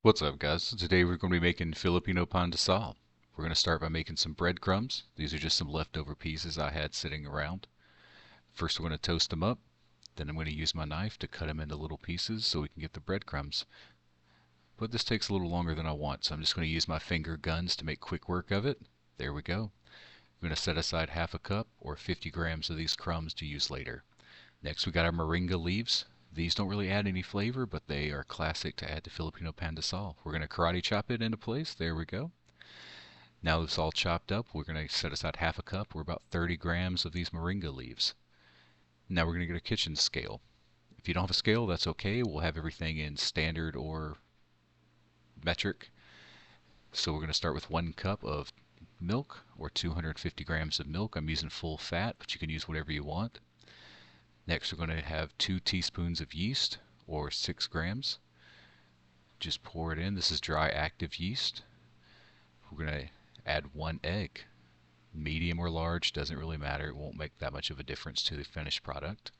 What's up, guys? Today we're going to be making Filipino Pan de Sal. We're going to start by making some breadcrumbs. These are just some leftover pieces I had sitting around. First we're going to toast them up. Then I'm going to use my knife to cut them into little pieces so we can get the breadcrumbs. But this takes a little longer than I want, so I'm just going to use my finger guns to make quick work of it. There we go. I'm going to set aside half a cup or 50 grams of these crumbs to use later. Next we got our Moringa Leaves. These don't really add any flavor, but they are classic to add to Filipino Pandesal. We're going to karate chop it into place. There we go. Now it's all chopped up, we're going to set aside half a cup, or about 30 grams of these Moringa leaves. Now we're going to get a kitchen scale. If you don't have a scale, that's okay. We'll have everything in standard or metric. So we're going to start with 1 cup of milk, or 250 grams of milk. I'm using full fat, but you can use whatever you want. Next we're going to have 2 teaspoons of yeast, or 6 grams. Just pour it in. This is dry active yeast. We're going to add 1 egg. Medium or large, doesn't really matter. It won't make that much of a difference to the finished product.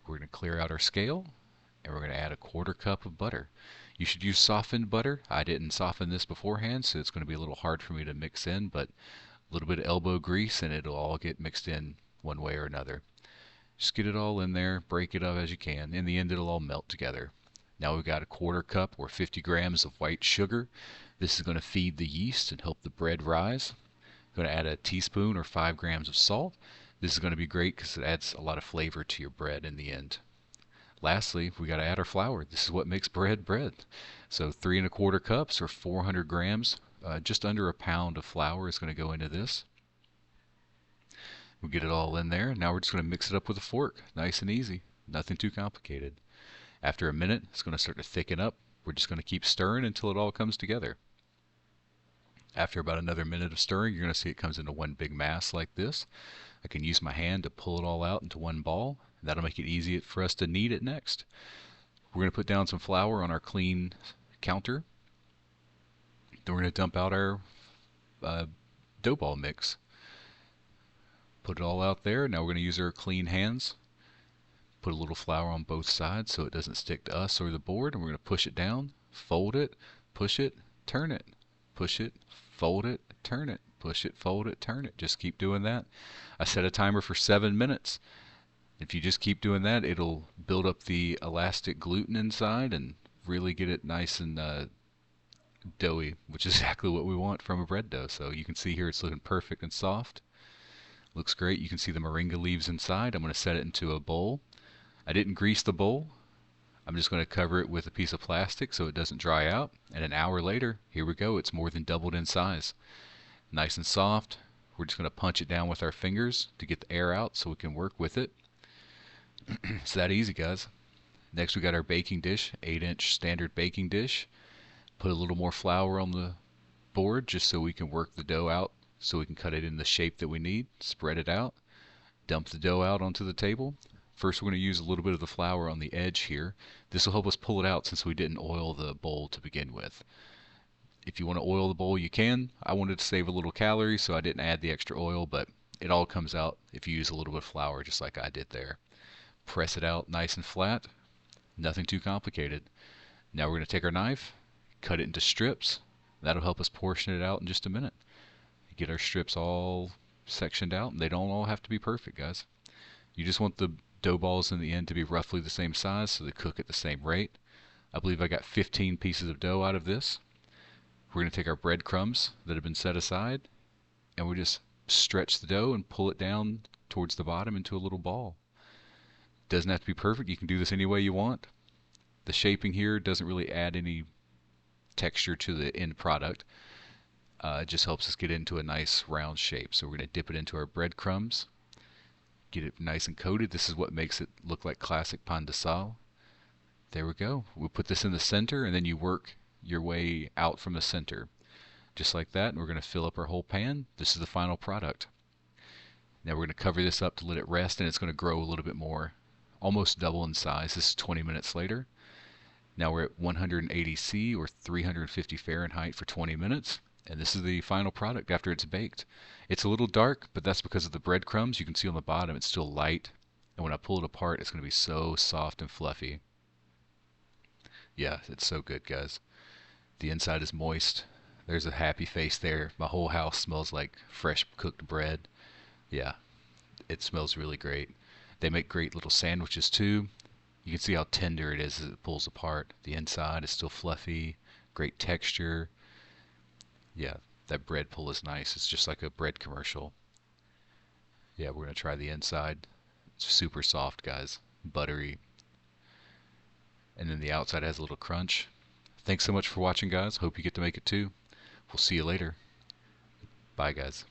We're going to clear out our scale, and we're going to add a 1/4 cup of butter. You should use softened butter. I didn't soften this beforehand, so it's going to be a little hard for me to mix in, but a little bit of elbow grease and it'll all get mixed in one way or another. Just get it all in there, break it up as you can. In the end, it'll all melt together. Now we've got a 1/4 cup or 50 grams of white sugar. This is going to feed the yeast and help the bread rise. I'm going to add a teaspoon or 5 grams of salt. This is going to be great because it adds a lot of flavor to your bread in the end. Lastly, we got to add our flour. This is what makes bread bread. So 3 1/4 cups or 400 grams, just under a pound of flour is going to go into this. We'll get it all in there. Now we're just going to mix it up with a fork. Nice and easy. Nothing too complicated. After a minute, it's going to start to thicken up. We're just going to keep stirring until it all comes together. After about another minute of stirring, you're going to see it comes into one big mass like this. I can use my hand to pull it all out into one ball. That'll make it easy for us to knead it next. We're going to put down some flour on our clean counter. Then we're going to dump out our dough ball mix. Put it all out there. Now we're going to use our clean hands. Put a little flour on both sides so it doesn't stick to us or the board. And we're going to push it down, fold it, push it, turn it, push it, fold it, turn it, push it, fold it, turn it. Just keep doing that. I set a timer for 7 minutes. If you just keep doing that, it'll build up the elastic gluten inside and really get it nice and doughy, which is exactly what we want from a bread dough. So you can see here it's looking perfect and soft. Looks great. You can see the moringa leaves inside. I'm going to set it into a bowl. I didn't grease the bowl. I'm just going to cover it with a piece of plastic so it doesn't dry out. And an hour later, here we go. It's more than doubled in size. Nice and soft. We're just going to punch it down with our fingers to get the air out so we can work with it. It's that easy, guys. Next we got our baking dish, 8-inch standard baking dish. Put a little more flour on the board just so we can work the dough out so we can cut it in the shape that we need. Spread it out. Dump the dough out onto the table. First we're going to use a little bit of the flour on the edge here. This will help us pull it out since we didn't oil the bowl to begin with. If you want to oil the bowl, you can. I wanted to save a little calories, so I didn't add the extra oil, but it all comes out if you use a little bit of flour just like I did there. Press it out nice and flat. Nothing too complicated. Now we're going to take our knife, cut it into strips. That'll help us portion it out in just a minute. Get our strips all sectioned out, and they don't all have to be perfect, guys. You just want the dough balls in the end to be roughly the same size so they cook at the same rate. I believe I got 15 pieces of dough out of this. We're going to take our breadcrumbs that have been set aside, and we just stretch the dough and pull it down towards the bottom into a little ball. Doesn't have to be perfect. You can do this any way you want. The shaping here doesn't really add any texture to the end product. It just helps us get into a nice round shape. So we're going to dip it into our breadcrumbs, get it nice and coated. This is what makes it look like classic Pan de Sal. There we go. We'll put this in the center, and then you work your way out from the center. Just like that, and we're going to fill up our whole pan. This is the final product. Now we're going to cover this up to let it rest, and it's going to grow a little bit more, almost double in size. This is 20 minutes later. Now we're at 180 C or 350 Fahrenheit for 20 minutes. And this is the final product after it's baked. It's a little dark, but that's because of the breadcrumbs. You can see on the bottom it's still light. And when I pull it apart, it's going to be so soft and fluffy. Yeah, it's so good, guys. The inside is moist. There's a happy face there. My whole house smells like fresh cooked bread. Yeah, it smells really great. They make great little sandwiches too. You can see how tender it is as it pulls apart. The inside is still fluffy, great texture. Yeah, that bread pull is nice. It's just like a bread commercial. Yeah, we're gonna try the inside. It's super soft, guys. Buttery. And then the outside has a little crunch. Thanks so much for watching, guys. Hope you get to make it too. We'll see you later. Bye, guys.